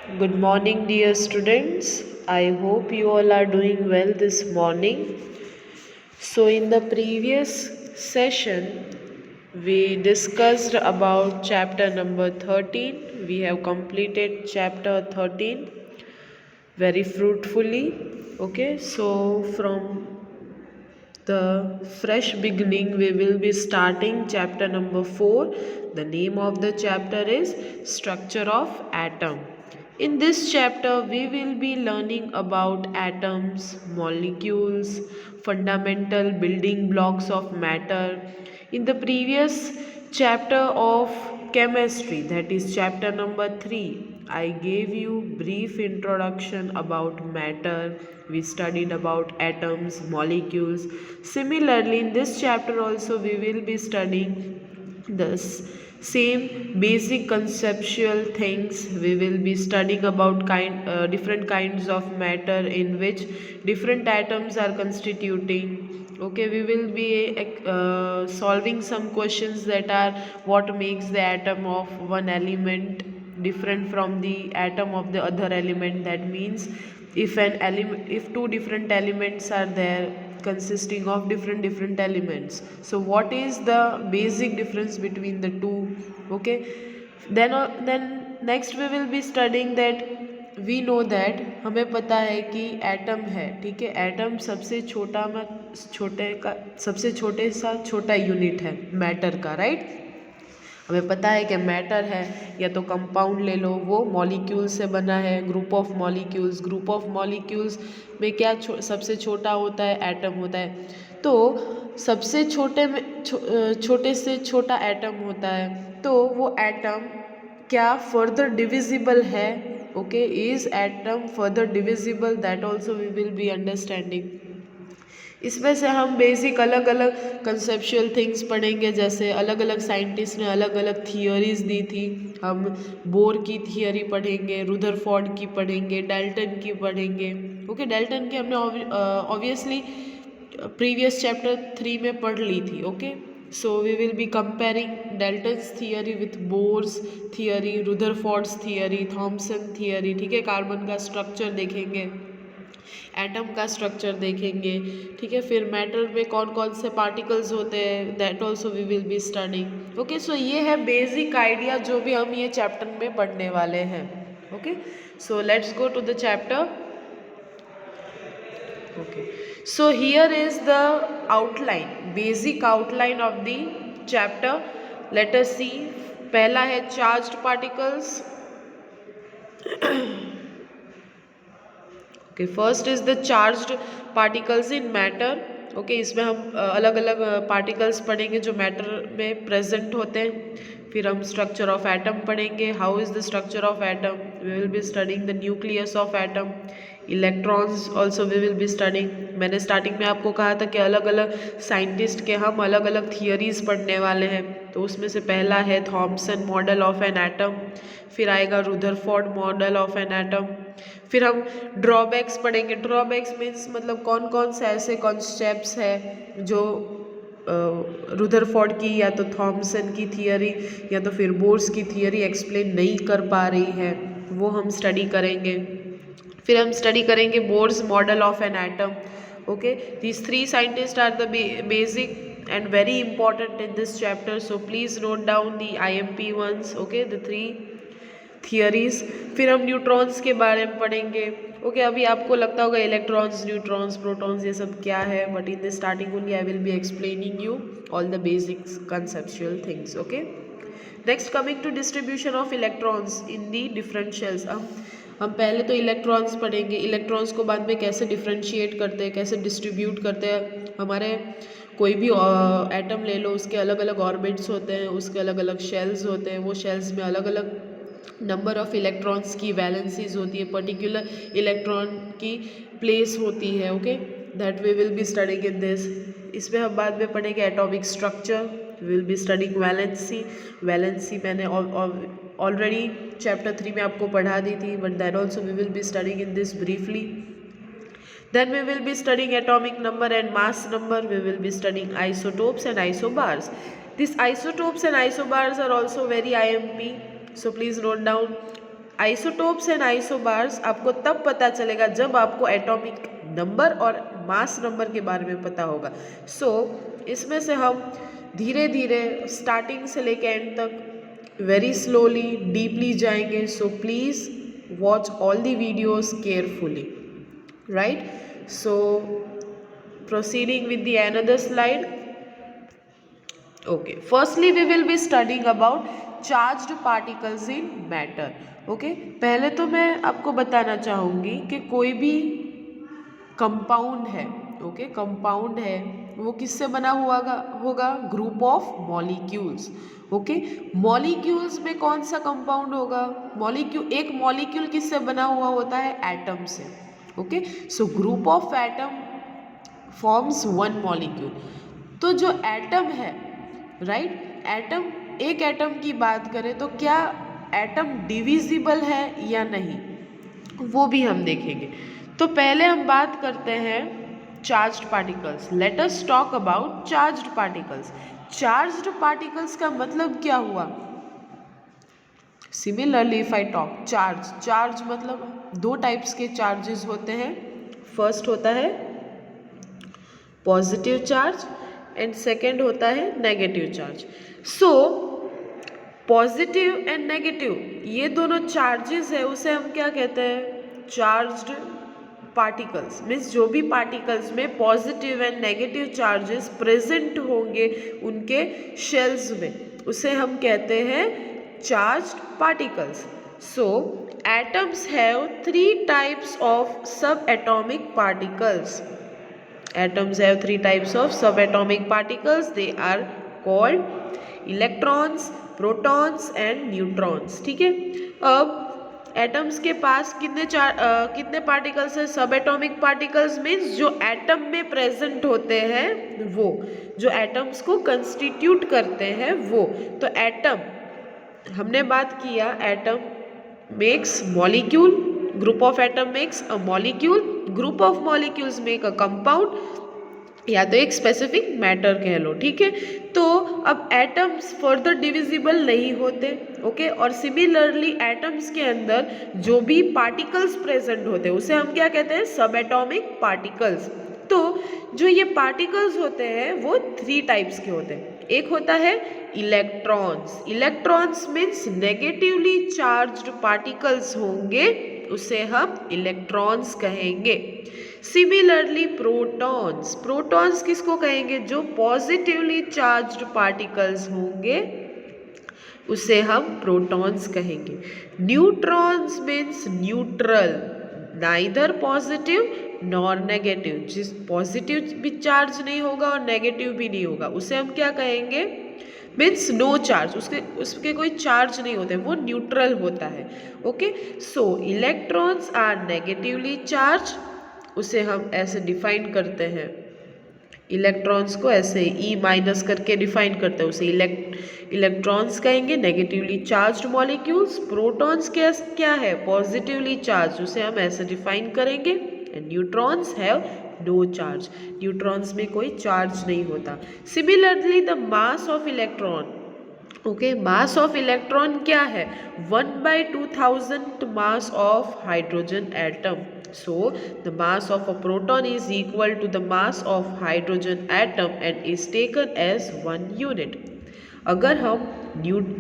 Good morning, dear students. I hope you all are doing well this morning. So, in the previous session, we discussed about chapter number 13. We have completed chapter 13 very fruitfully. Okay, so from the fresh beginning, we will be starting chapter number 4. The name of the chapter is Structure of Atom. In this chapter, we will be learning about atoms, molecules, fundamental building blocks of matter. In the previous chapter of chemistry, that is chapter number 3, I gave you brief introduction about matter. We studied about atoms, molecules. Similarly, in this chapter also we will be studying this same basic conceptual things. We will be studying about different kinds of matter in which different atoms are constituting. Okay, we will be solving some questions that are what makes the atom of one element different from the atom of the other element. That means if two different elements are there consisting of different elements, so what is the basic difference between the two? Okay, then next we will be studying that we know that, हमें पता है कि atom है, ठीक है। Atom सबसे सबसे छोटा यूनिट है मैटर का, राइट। हमें पता है कि मैटर है या तो कंपाउंड ले लो, वो मॉलिक्यूल से बना है, ग्रुप ऑफ मॉलिक्यूल्स में क्या सबसे छोटा होता है, एटम होता है। तो सबसे छोटे से छोटा एटम होता है, तो वो एटम क्या फर्दर डिविजिबल है? Okay, is atom further divisible? That also we will be understanding. इसमें से हम बेसिक अलग अलग कंसेप्चुअल थिंग्स पढ़ेंगे, जैसे अलग अलग साइंटिस्ट ने अलग अलग थियोरीज दी थी। हम बोर की थियोरी पढ़ेंगे, रुदरफोर्ड की पढ़ेंगे, डाल्टन की पढ़ेंगे। ओके, डाल्टन की हमने ऑब्वियसली प्रीवियस चैप्टर 3 में पढ़ ली थी। Okay, so we will be comparing Dalton's theory with Bohr's theory, Rutherford's theory, Thomson theory, ठीक है। कार्बन का स्ट्रक्चर देखेंगे, एटम का स्ट्रक्चर देखेंगे, ठीक है। फिर मैटर में कौन कौन से पार्टिकल्स होते हैं, that also we will be studying. Okay, so ये है बेसिक आइडिया जो भी हम ये चैप्टर में पढ़ने वाले हैं। Okay, so let's go to the chapter. Okay, so here is the outline, basic outline of the chapter. Let us see. पहला है charged particles. Okay, first is the charged particles in matter. Okay, इसमें हम अलग अलग particles पढ़ेंगे जो matter में present होते हैं। फिर हम स्ट्रक्चर ऑफ एटम पढ़ेंगे, how is the structure of atom. We will be studying the nucleus of atom, electrons also we will be studying. मैंने स्टार्टिंग में आपको कहा था कि अलग अलग साइंटिस्ट के हम अलग अलग थियोरीज पढ़ने वाले हैं। तो उसमें से पहला है Thompson model of an atom, फिर आएगा Rutherford model of an atom. फिर हम ड्रॉबैक्स पढ़ेंगे। ड्रॉबैक्स मीन्स मतलब कौन कौन से ऐसे कॉन्सेप्ट्स हैं जो रुदरफोर्ड की या तो थॉमसन की थियरी या तो फिर बोर्स की थियरी एक्सप्लेन नहीं कर पा रही है, वो हम स्टडी करेंगे। फिर हम स्टडी करेंगे Bohr's model of an atom. Okay, these three scientist are the basic and very important in this chapter, so please note down the IMP ones. okay, the three theories. फिर हम neutrons के बारे में पढ़ेंगे। Okay, अभी आपको लगता होगा इलेक्ट्रॉन्स, न्यूट्रॉन्स, प्रोटॉन्स ये सब क्या है, but in the starting only I will be explaining you all the basic conceptual things. Okay, next coming to distribution of electrons in the differentials. हम पहले तो इलेक्ट्रॉन्स पढ़ेंगे, इलेक्ट्रॉन्स को बाद में कैसे डिफ्रेंशिएट करते हैं, कैसे डिस्ट्रीब्यूट करते हैं। हमारे कोई भी एटम ले लो, उसके अलग अलग ऑर्बिट्स होते हैं, उसके अलग अलग शेल्स होते हैं, वो शेल्स में अलग अलग नंबर ऑफ इलेक्ट्रॉन्स की वैलेंसीज होती है, पर्टिकुलर इलेक्ट्रॉन की प्लेस होती है। Okay, that we will be studying in this. इसमें हम बाद में पढ़ेंगे atomic structure, will be studying valency. Valency मैंने ऑलरेडी चैप्टर 3 में आपको पढ़ा दी थी, but that also we will be studying in this briefly. Then we will be studying atomic number and mass number. We will be studying isotopes and isobars. These isotopes and isobars are also very IMP. So please note down isotopes and isobars आपको तब पता चलेगा जब आपको atomic number और mass number के बारे में पता होगा। सो इसमें से हम धीरे धीरे स्टार्टिंग से लेके एंड तक वेरी स्लोली डीपली जाएंगे। So please watch all the videos carefully, right? So proceeding with the another slide. Okay, firstly we will be studying about charged particles in matter. Okay, पहले तो मैं आपको बताना चाहूँगी कि कोई भी कंपाउंड है, ओके, कंपाउंड है वो किससे बना हुआ होगा? Group of molecules. Okay, molecules में कौन सा कंपाउंड होगा? एक मॉलिक्यूल किससे बना हुआ होता है? एटम से। Okay, so group of atom forms one molecule. तो जो एटम है, राइट, एटम, एक एटम की बात करें तो क्या एटम डिविजिबल है या नहीं, वो भी हम देखेंगे। तो पहले हम बात करते हैं charged particles. Let us talk about charged particles. Charged particles का मतलब क्या हुआ? Similarly if I talk charge मतलब दो टाइप्स के चार्जेस होते हैं। फर्स्ट होता है पॉजिटिव चार्ज एंड सेकेंड होता है negative charge. So positive and negative ये दोनों चार्जेस है, उसे हम क्या कहते हैं? Charged particles. मीन्स जो भी पार्टिकल्स में positive and negative charges present होंगे उनके शेल्स में, उसे हम कहते हैं charged particles. So atoms have 3 types of सब atomic particles. Atoms have 3 types of subatomic particles. They are called electrons, protons and neutrons. ठीक है, अब एटम्स के पास कितने पार्टिकल्स है? सब एटॉमिक पार्टिकल्स मीन्स जो एटम में प्रेजेंट होते हैं, वो जो एटम्स को कंस्टिट्यूट करते हैं वो। तो एटम, हमने बात किया atom makes molecule, group of atom makes a molecule, group of molecules make a compound या तो एक स्पेसिफिक मैटर कह लो। ठीक है, तो अब एटम्स फर्दर डिविजिबल नहीं होते। ओके, और सिमिलरली एटम्स के अंदर जो भी पार्टिकल्स प्रेजेंट होते हैं उसे हम क्या कहते हैं? सब एटॉमिक पार्टिकल्स। तो जो ये पार्टिकल्स होते हैं वो 3 टाइप्स के होते हैं। एक होता है electrons. Electrons means negatively charged particles होंगे, उसे हम इलेक्ट्रॉन्स कहेंगे। सिमिलरली प्रोटॉन्स, प्रोटॉन्स किसको कहेंगे? जो पॉजिटिवली चार्ज्ड पार्टिकल्स होंगे उसे हम प्रोटॉन्स कहेंगे। Neutrons means neutral, neither positive nor negative, जिस पॉजिटिव भी चार्ज नहीं होगा और नेगेटिव भी नहीं होगा उसे हम क्या कहेंगे? मीन्स नो चार्ज, उसके कोई चार्ज नहीं होते, वो न्यूट्रल होता है। Okay, so electrons are negatively charge, उसे हम ऐसे डिफाइन करते हैं, इलेक्ट्रॉन्स को ऐसे ई माइनस करके डिफाइन करते हैं, उसे इलेक्ट्रॉन्स कहेंगे, नेगेटिवली चार्ज्ड मॉलिक्यूल्स। प्रोटॉन्स क्या है? पॉजिटिवली चार्ज, उसे हम ऐसे डिफाइन करेंगे। And neutrons have no charge, neutrons में कोई चार्ज नहीं होता। Similarly the mass of electron, okay, mass of electron क्या है? 1/2000 mass of hydrogen atom. So the mass of a proton is equal to the mass of hydrogen atom and is taken as 1 unit. अगर हम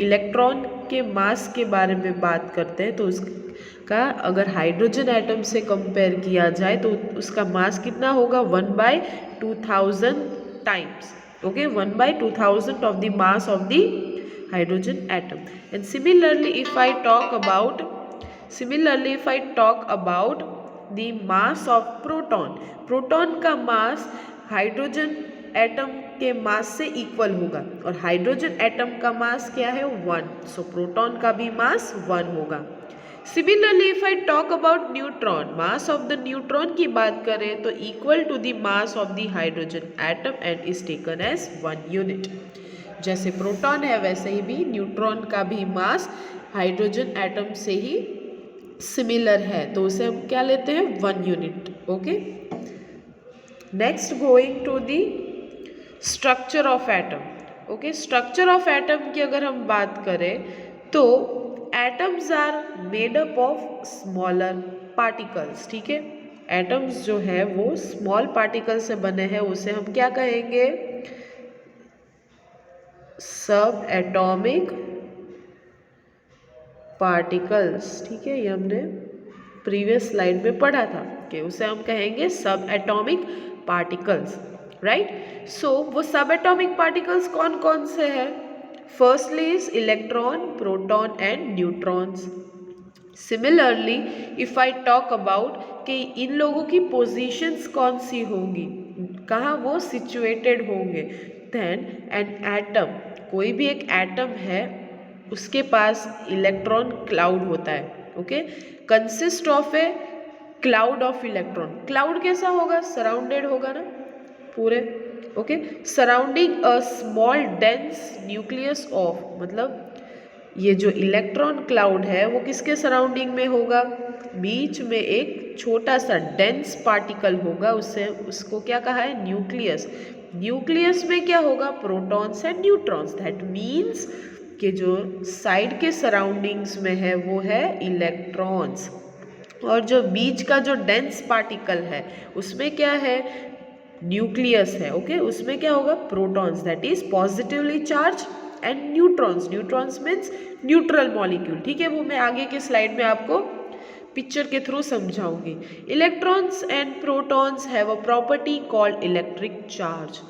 electron के मास के बारे में बात करते हैं तो उसका अगर हाइड्रोजन एटम से कंपेयर किया जाए तो उसका मास कितना होगा? 1/2000 times. Okay, 1/2000 of the mass of the hydrogen atom. And similarly if I talk about the mass of proton, proton का मास हाइड्रोजन एटम के मास से इक्वल होगा और हाइड्रोजन एटम का मास क्या है? 1, सो प्रोटॉन का भी मास 1 होगा। Similarly if I talk about neutron, mass of the neutron की बात करें तो equal to the mass of the hydrogen atom and is taken as 1 unit. जैसे प्रोटॉन है वैसे ही भी न्यूट्रॉन का भी मास हाइड्रोजन एटम से ही सिमिलर है, तो उसे हम क्या लेते हैं? 1 unit. Okay, next going to the structure of atom. Okay, structure of atom की अगर हम बात करें तो atoms are made up of smaller particles, ठीक है। एटम्स जो है वो स्मॉल पार्टिकल से बने हैं, उसे हम क्या कहेंगे, सब एटॉमिक पार्टिकल्स, ठीक है। ये हमने प्रीवियस स्लाइड में पढ़ा था कि उसे हम कहेंगे सब एटॉमिक पार्टिकल्स, राइट। सो वो सब एटॉमिक पार्टिकल्स कौन कौन से हैं? Firstly is electron, proton and neutrons. Similarly if I talk about कि इन लोगों की पोजीशंस कौन सी होंगी, कहाँ वो सिचुएटेड होंगे, देन एन एटम, कोई भी एक एटम है उसके पास इलेक्ट्रॉन क्लाउड होता है, okay, consist of A cloud of electron. Cloud कैसा होगा? सराउंडेड होगा ना पूरे, okay, surrounding a small dense nucleus of, मतलब ये जो इलेक्ट्रॉन क्लाउड है वो किसके सराउंडिंग में होगा? बीच में एक छोटा सा डेंस पार्टिकल होगा, उससे उसको क्या कहा है? न्यूक्लियस। न्यूक्लियस में क्या होगा? Protons and neutrons. That means कि जो साइड के सराउंडिंग्स में है वो है इलेक्ट्रॉन्स, और जो बीच का जो डेंस पार्टिकल है उसमें क्या है? न्यूक्लियस है, ओके। उसमें क्या होगा? Protons, that is positively charge, and neutrons, neutrons means neutral molecule, ठीक है। वो मैं आगे के स्लाइड में आपको पिक्चर के थ्रू समझाऊंगी। Electrons and protons have a property called electric charge.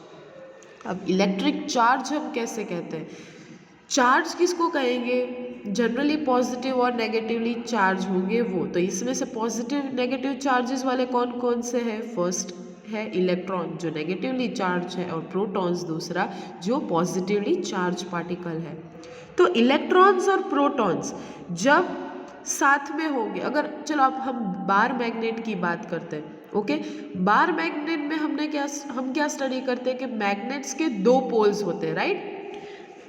अब इलेक्ट्रिक चार्ज हम कैसे कहते हैं? चार्ज किसको कहेंगे? जनरली पॉजिटिव और नेगेटिवली चार्ज होंगे वो, तो इसमें से पॉजिटिव नेगेटिव चार्जेस वाले कौन कौन से हैं? फर्स्ट है इलेक्ट्रॉन जो नेगेटिवली चार्ज है, और प्रोटॉन्स दूसरा जो पॉजिटिवली चार्ज पार्टिकल है। तो इलेक्ट्रॉन्स और प्रोटॉन्स जब साथ में होंगे, अगर चलो अब हम बार मैग्नेट की बात करते हैं, ओके। बार मैग्नेट में हम क्या स्टडी करते हैं कि मैग्नेट्स के दो पोल्स होते हैं, राइट।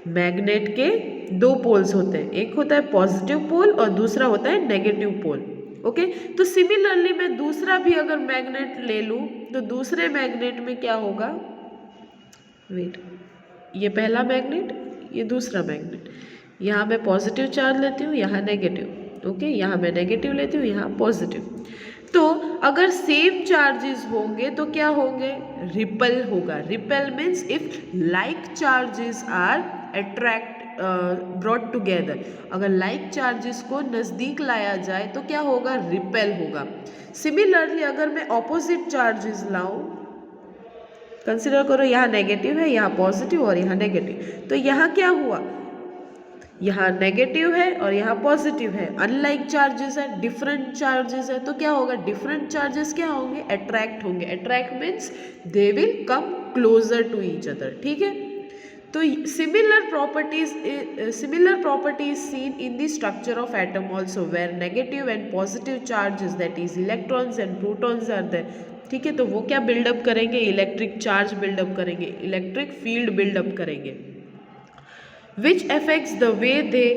मैग्नेट के दो पोल्स होते हैं, एक होता है पॉजिटिव पोल और दूसरा होता है नेगेटिव पोल, ओके। तो सिमिलरली मैं दूसरा भी अगर मैग्नेट ले लूं तो दूसरे मैग्नेट में क्या होगा? वेट, ये पहला मैग्नेट, ये दूसरा मैग्नेट, यहाँ मैं पॉजिटिव चार्ज लेती हूँ, यहाँ नेगेटिव, ओके। यहाँ मैं नेगेटिव लेती हूँ, यहाँ पॉजिटिव। तो अगर सेम चार्जेस होंगे तो क्या होंगे? रिपल होगा। Repel means if like charges are attract brought together, अगर लाइक चार्जेस को नज़दीक लाया जाए तो क्या होगा? रिपेल होगा। सिमिलरली अगर मैं ऑपोजिट चार्जेस लाऊं, कंसिडर करो यहाँ नेगेटिव है, यहाँ पॉजिटिव और यहाँ नेगेटिव, तो यहाँ क्या हुआ? यहाँ नेगेटिव है और यहाँ पॉजिटिव है, अनलाइक चार्जेस है, डिफरेंट चार्जेस है, तो क्या होगा? डिफरेंट चार्जेस क्या होंगे? अट्रैक्ट होंगे। Attract means they will come closer to each other, ठीक है। तो similar properties seen in the structure of atom also, where negative and positive charges, that is electrons and protons are there, ठीक है। तो वो क्या buildup करेंगे? Electric charge buildup करेंगे, इलेक्ट्रिक फील्ड बिल्डअप करेंगे, which affects the way they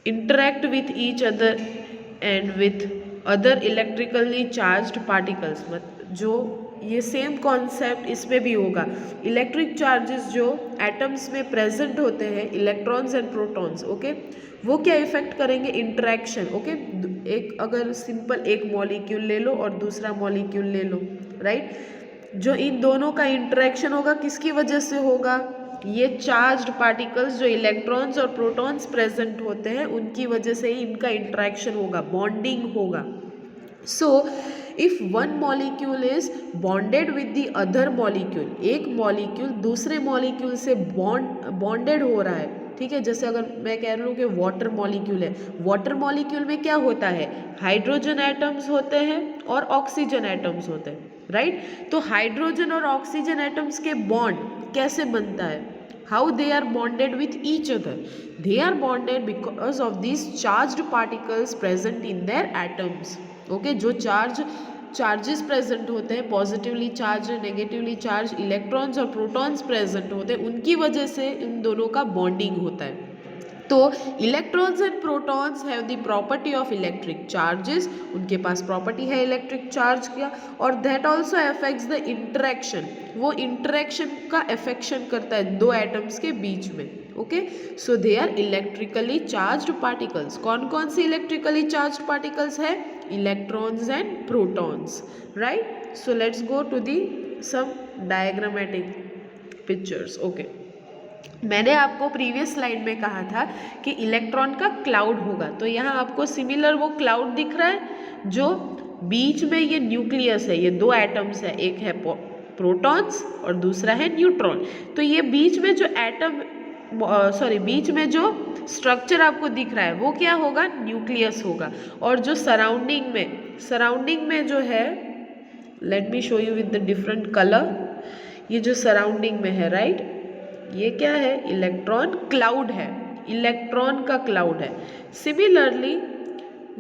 interact with each other and with other electrically charged particles। जो ये सेम कॉन्सेप्ट इसमें भी होगा। इलेक्ट्रिक चार्जेस जो एटम्स में प्रेजेंट होते हैं, इलेक्ट्रॉन्स एंड प्रोटॉन्स, ओके, वो क्या इफेक्ट करेंगे? Interaction, okay. एक अगर सिंपल एक मॉलिक्यूल ले लो और दूसरा मॉलिक्यूल ले लो, राइट, जो इन दोनों का इंटरेक्शन होगा किसकी वजह से होगा? ये चार्ज्ड पार्टिकल्स जो इलेक्ट्रॉन्स और प्रोटॉन्स प्रेजेंट होते हैं उनकी वजह से ही इनका इंटरेक्शन होगा, बॉन्डिंग होगा। So if one molecule is bonded with the other molecule, एक मॉलिक्यूल दूसरे मॉलिक्यूल से बॉन्डेड हो रहा है, ठीक है। जैसे अगर मैं कह रही हूँ कि वाटर मॉलिक्यूल है, वाटर मॉलिक्यूल में क्या होता है? हाइड्रोजन एटम्स होते हैं और ऑक्सीजन एटम्स होते हैं, राइट। तो हाइड्रोजन और ऑक्सीजन एटम्स के बॉन्ड कैसे बनता है? How they are bonded with each other? They are bonded because of this charged particles present in their atoms, okay. जो चार्जेस प्रेजेंट होते हैं, positively charge negatively charge electrons और protons present होते हैं, उनकी वजह से इन दोनों का बॉन्डिंग होता है। तो electrons and protons have the property of electric charges, उनके पास प्रॉपर्टी है इलेक्ट्रिक चार्ज का, और that also affects the interaction, वो इंटरेक्शन का अफेक्शन करता है दो एटम्स के बीच में। Okay, so they are electrically charged particles. कौन कौन से इलेक्ट्रिकली चार्ज्ड पार्टिकल्स है? Electrons and protons, right. So let's go to the some diagrammatic pictures. Okay, मैंने आपको प्रीवियस स्लाइड में कहा था कि इलेक्ट्रॉन का क्लाउड होगा, तो यहाँ आपको सिमिलर वो क्लाउड दिख रहा है जो बीच में ये न्यूक्लियस है, ये दो एटम्स है, एक है प्रोटॉन्स और दूसरा है न्यूट्रॉन। तो ये बीच में जो एटम बीच में जो स्ट्रक्चर आपको दिख रहा है वो क्या होगा? न्यूक्लियस होगा। और जो सराउंडिंग में जो है, let me show you with the different colour, ये जो सराउंडिंग में है, राइट, ये क्या है? इलेक्ट्रॉन क्लाउड है, इलेक्ट्रॉन का क्लाउड है। सिमिलरली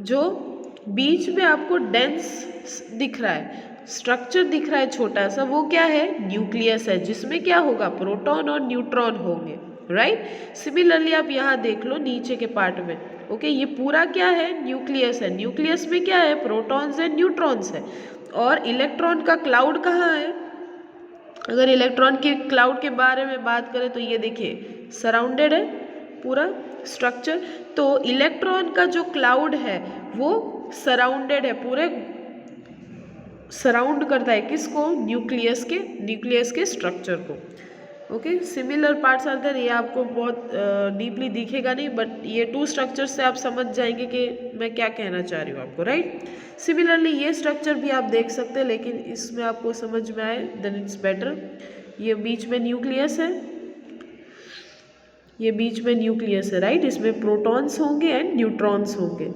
जो बीच में आपको डेंस दिख रहा है, स्ट्रक्चर दिख रहा है छोटा सा, वो क्या है? न्यूक्लियस है, जिसमें क्या होगा? प्रोटॉन और न्यूट्रॉन होंगे, राइट। सिमिलरली आप यहाँ देख लो नीचे के पार्ट में, ओके, ये पूरा क्या है? न्यूक्लियस है। न्यूक्लियस में क्या है? प्रोटॉन्स एंड न्यूट्रॉन्स है। और इलेक्ट्रॉन का क्लाउड कहाँ है? अगर इलेक्ट्रॉन के क्लाउड के बारे में बात करें तो ये देखिए सराउंडेड है पूरा स्ट्रक्चर। तो इलेक्ट्रॉन का जो क्लाउड है वो सराउंडेड है, पूरे सराउंड करता है किसको? न्यूक्लियस के स्ट्रक्चर को। Okay, similar parts are there. ये आपको बहुत डीपली दिखेगा नहीं, बट ये टू स्ट्रक्चर से आप समझ जाएंगे कि मैं क्या कहना चाह रही हूँ आपको, राइट। सिमिलरली ये स्ट्रक्चर भी आप देख सकते हैं, लेकिन इसमें आपको समझ में आए देन इट्स बेटर। ये बीच में न्यूक्लियस है, ये बीच में न्यूक्लियस है, राइट। इसमें प्रोटॉन्स होंगे एंड न्यूट्रॉन्स होंगे,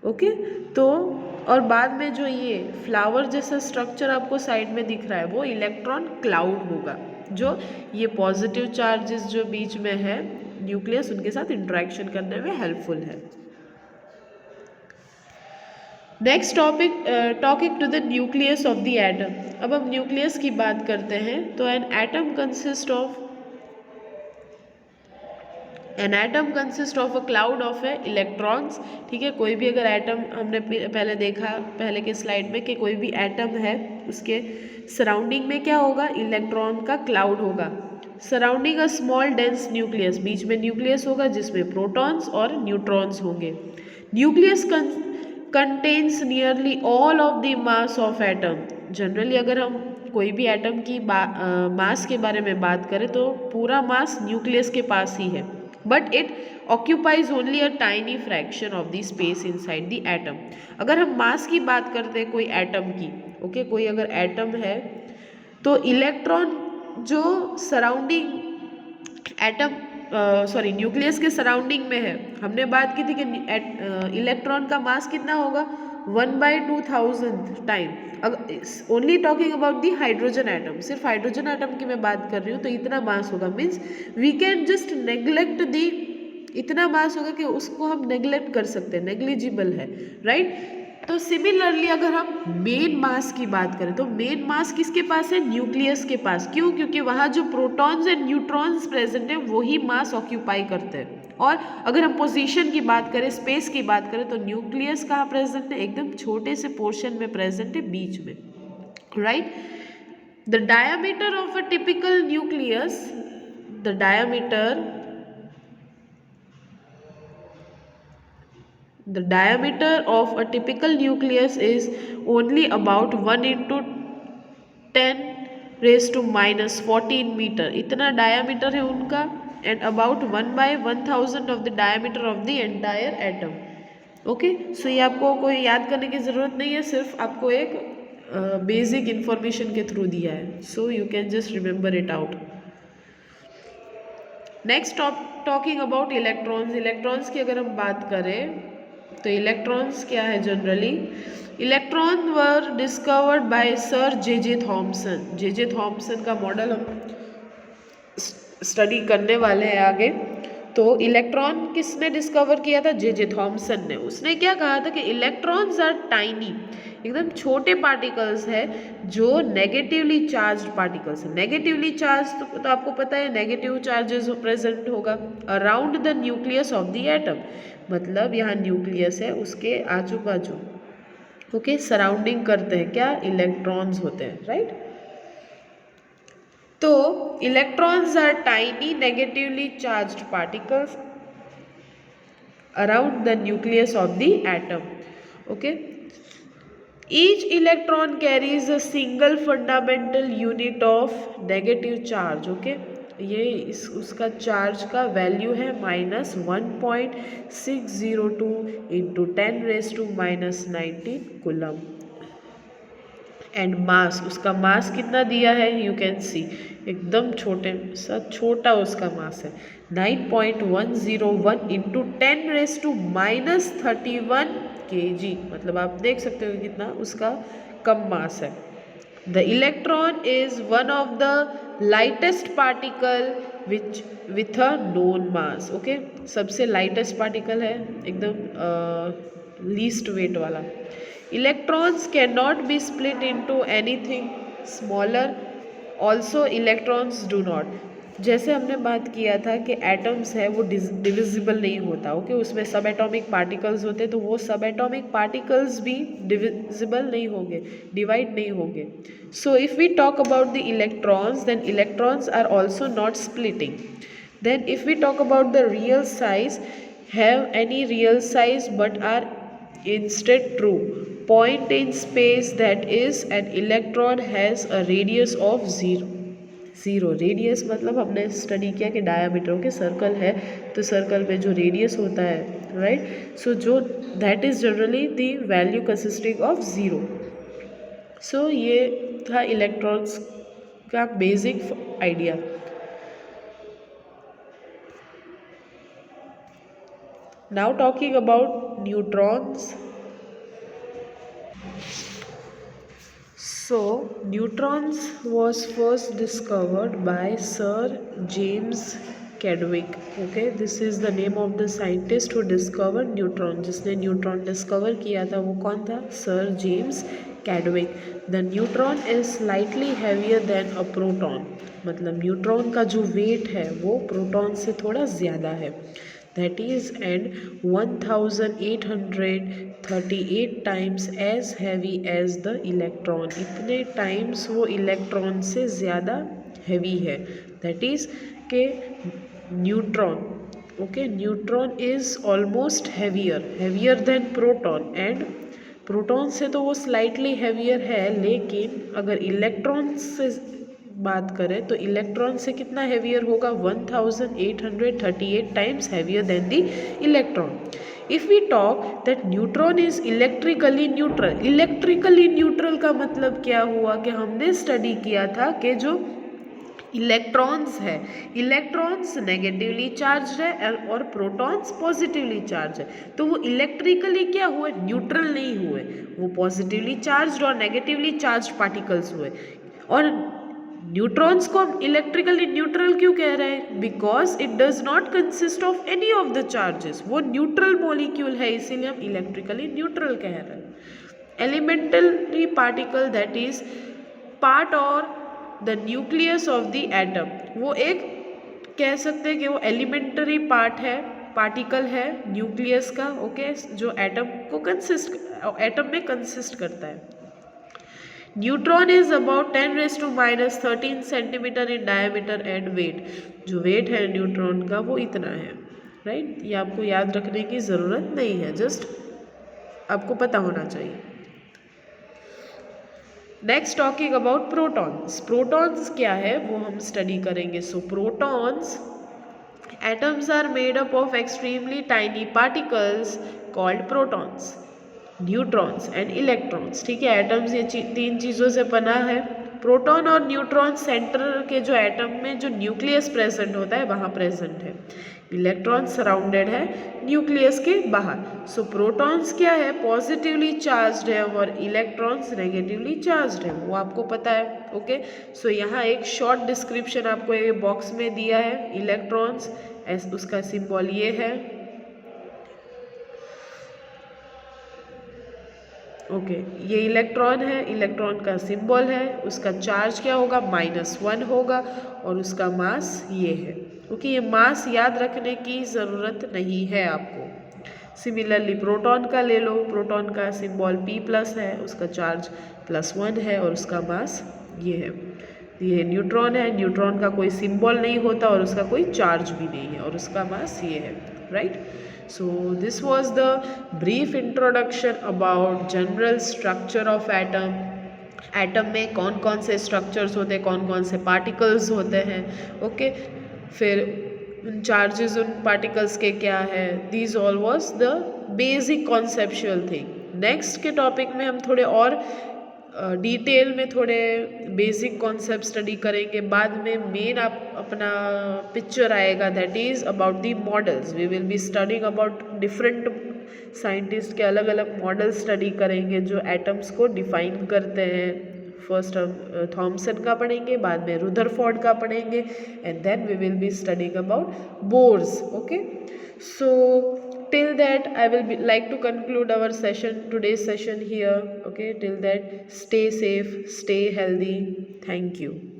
ओके। तो और बाद में जो ये फ्लावर जैसा स्ट्रक्चर आपको साइड में दिख रहा है वो इलेक्ट्रॉन क्लाउड होगा, जो ये पॉजिटिव चार्जेस जो बीच में है न्यूक्लियस, उनके साथ इंटरेक्शन करने में हेल्पफुल है। Next topic, talking to the nucleus of the atom. अब हम न्यूक्लियस की बात करते हैं तो an atom consist of a cloud of electrons. ठीक है, कोई भी अगर एटम, हमने पहले देखा पहले के स्लाइड में कि कोई भी एटम है उसके सराउंडिंग में क्या होगा? इलेक्ट्रॉन का क्लाउड होगा। Surrounding a small dense nucleus, बीच में न्यूक्लियस होगा जिसमें प्रोटॉन्स और न्यूट्रॉन्स होंगे। Nucleus contains nearly all of the mass of atom. Generally अगर हम कोई भी एटम की मास के बारे में बात करें तो पूरा मास न्यूक्लियस के पास ही है, but it occupies only a tiny fraction of the space inside the atom. अगर हम मास की बात करते हैं कोई एटम की, ओके, कोई अगर एटम है तो इलेक्ट्रॉन जो सराउंडिंग एटम न्यूक्लियस के सराउंडिंग में है, हमने बात की थी कि इलेक्ट्रॉन का मास कितना होगा? 1/2000 टाइम। अगर only talking about the hydrogen atom, सिर्फ हाइड्रोजन एटम की मैं बात कर रही हूँ, तो इतना मास होगा। Means we can just neglect the, इतना मास होगा कि उसको हम नेग्लेक्ट कर सकते हैं, नेग्लिजिबल है, राइट। तो सिमिलरली अगर हम मेन मास की बात करें तो मेन मास किसके पास है? न्यूक्लियस के पास। क्यों? क्योंकि वहाँ जो प्रोटॉन्स एंड न्यूट्रॉन्स प्रेजेंट है वही मास ऑक्यूपाई करते हैं। और अगर हम पोजीशन की बात करें, स्पेस की बात करें, तो न्यूक्लियस कहाँ प्रेजेंट है? एकदम छोटे से पोर्शन में प्रेजेंट है, बीच में, right. The diameter of a typical nucleus, the diameter of a typical nucleus is only about 1 × 10⁻⁻14 metre, इतना डायमीटर है उनका, and about 1/1000 of the diameter of the entire atom. Okay, so ये आपको कोई याद करने की ज़रूरत नहीं है, सिर्फ आपको एक बेसिक इंफॉर्मेशन के थ्रू दिया है, so you can just remember it out. Next talking about electrons. Electrons की अगर हम बात करें तो इलेक्ट्रॉन्स क्या है? Generally electron were discovered by sir J J Thomson का मॉडल हम स्टडी करने वाले हैं आगे। तो इलेक्ट्रॉन किसने डिस्कवर किया था? जे थॉम्सन ने। उसने क्या कहा था कि इलेक्ट्रॉन्स आर टाइनी, एकदम छोटे पार्टिकल्स है जो नेगेटिवली चार्ज्ड पार्टिकल्स है। नेगेटिवली चार्ज तो आपको पता है नेगेटिव चार्जेस प्रेजेंट होगा around the nucleus of the atom. मतलब यहाँ न्यूक्लियस है, उसके आजू बाजू, ओके, सराउंडिंग करते हैं क्या? इलेक्ट्रॉन्स होते हैं, राइट। तो electrons are tiny negatively charged particles around the nucleus of the atom. Okay, each electron carries a single fundamental unit of negative charge. Okay, ये उसका चार्ज का वैल्यू है -1.602 इंटू 10⁻⁻19 कूलम। एंड मास, उसका मास कितना दिया है, you can see एकदम छोटा उसका मास है 9.101 इंटू 10⁻⁻31 kg। मतलब आप देख सकते हो कितना उसका कम मास है। The electron is one of the lightest particle with a known mass. Okay, सबसे लाइटेस्ट पार्टिकल है, एकदम लीस्ट वेट वाला। Electrons cannot be split into anything smaller. Also electrons do not. जैसे हमने बात किया था कि एटम्स है वो डिविजिबल नहीं होता। ओके, उसमें सब एटॉमिक पार्टिकल्स होते, तो वो सब एटॉमिक पार्टिकल्स भी डिविजिबल नहीं होंगे, डिवाइड नहीं होंगे। So if we talk about the electrons, then electrons are also not splitting. Then if we talk about the real size, have any real size but are instead true. Point in space, that is an electron has a radius of zero. Radius मतलब हमने study किया कि diameter. Okay, circle है तो circle में जो radius होता है, राइट, सो जो that is generally the value consisting of 0। सो ये था इलेक्ट्रॉन्स का basic idea. Now talking about neutrons. So neutrons was first discovered by Sir James Chadwick. Okay, this is the name of the scientist who discovered neutron. जिसने neutron discover किया था वो कौन था, Sir James Chadwick. The neutron is slightly heavier than a proton. मतलब neutron का जो wait है वो प्रोटॉन से थोड़ा ज़्यादा है, that is and 1838 times as heavy as the electron. इतने टाइम्स वो इलेक्ट्रॉन से ज़्यादा हैवी है, that is के neutron. Okay, neutron is almost heavier than proton, and proton से तो वो स्लाइटली हैवियर है, लेकिन अगर इलेक्ट्रॉन से बात करें तो इलेक्ट्रॉन से कितना हैवियर होगा, 1838 times heavier than the electron. If we talk that neutron is electrically neutral. Electrically neutral का मतलब क्या हुआ कि हमने स्टडी किया था कि जो इलेक्ट्रॉन्स है, इलेक्ट्रॉन्स नेगेटिवली चार्ज है और प्रोटॉन्स पॉजिटिवली चार्ज है, तो वो इलेक्ट्रिकली क्या हुए, न्यूट्रल नहीं हुए, वो पॉजिटिवली चार्ज और नेगेटिवली चार्ज पार्टिकल्स हुए। और न्यूट्रॉन्स को हम इलेक्ट्रिकली न्यूट्रल क्यों कह रहे हैं, because it does not consist of any of the charges, वो न्यूट्रल मॉलिक्यूल है, इसीलिए हम इलेक्ट्रिकली न्यूट्रल कह रहे हैं। Elementary particle that is part or the nucleus of the atom, वो एक कह सकते हैं कि वो एलिमेंटरी पार्ट है, पार्टिकल है न्यूक्लियस का। ओके, जो एटम को एटम में कंसिस्ट करता है। Neutron is about 10⁻⁻13 centimetre in diameter and weight. जो वेट है न्यूट्रॉन का वो इतना है, राइट। ये आपको याद रखने की ज़रूरत नहीं है, जस्ट आपको पता होना चाहिए। Next talking about protons. Protons क्या है वो हम स्टडी करेंगे। So protons, atoms are made up of extremely tiny particles called protons, neutrons and electrons. ठीक है, एटम्स ये तीन चीज़ों से बना है। प्रोटॉन और न्यूट्रॉन सेंटर के जो एटम में जो न्यूक्लियस प्रेजेंट होता है वहाँ प्रेजेंट है, इलेक्ट्रॉन सराउंडेड है न्यूक्लियस के बाहर। सो प्रोटॉन्स क्या है, पॉजिटिवली चार्ज्ड है और इलेक्ट्रॉन्स नेगेटिवली चार्ज्ड है, वो आपको पता है। ओके, सो यहाँ एक शॉर्ट डिस्क्रिप्शन आपको ये बॉक्स में दिया है। इलेक्ट्रॉन्स, उसका सिंबल ये है। ओके, ये इलेक्ट्रॉन है, इलेक्ट्रॉन का सिंबल है, उसका चार्ज क्या होगा, -1 होगा और उसका मास ये है। ओके, ये मास याद रखने की ज़रूरत नहीं है आपको। सिमिलरली प्रोटॉन का ले लो, प्रोटॉन का सिंबल P+ है, उसका चार्ज +1 है और उसका मास ये है। ये न्यूट्रॉन है, न्यूट्रॉन का कोई सिंबल नहीं होता और उसका कोई चार्ज भी नहीं है और उसका मास ये है, right. So this was the brief introduction about general structure of atom. Atom में कौन कौन से स्ट्रक्चर्स होते हैं, कौन कौन से पार्टिकल्स होते हैं, ओके। फिर उन चार्जेस उन पार्टिकल्स के क्या है, these all was the basic conceptual thing. Next के टॉपिक में हम थोड़े और डिटेल में थोड़े बेसिक कॉन्सेप्ट स्टडी करेंगे। बाद में मेन आप अपना पिक्चर आएगा, that is about the models. We will be studying about different scientist के अलग अलग मॉडल स्टडी करेंगे जो एटम्स को डिफाइन करते हैं। फर्स्ट हम थॉमसन का पढ़ेंगे, बाद में रुदरफोर्ड का पढ़ेंगे, and then we will be studying about Bohr's, okay. So till that I will like to conclude our session, today's session here, okay. Till that, stay safe, stay healthy. Thank you.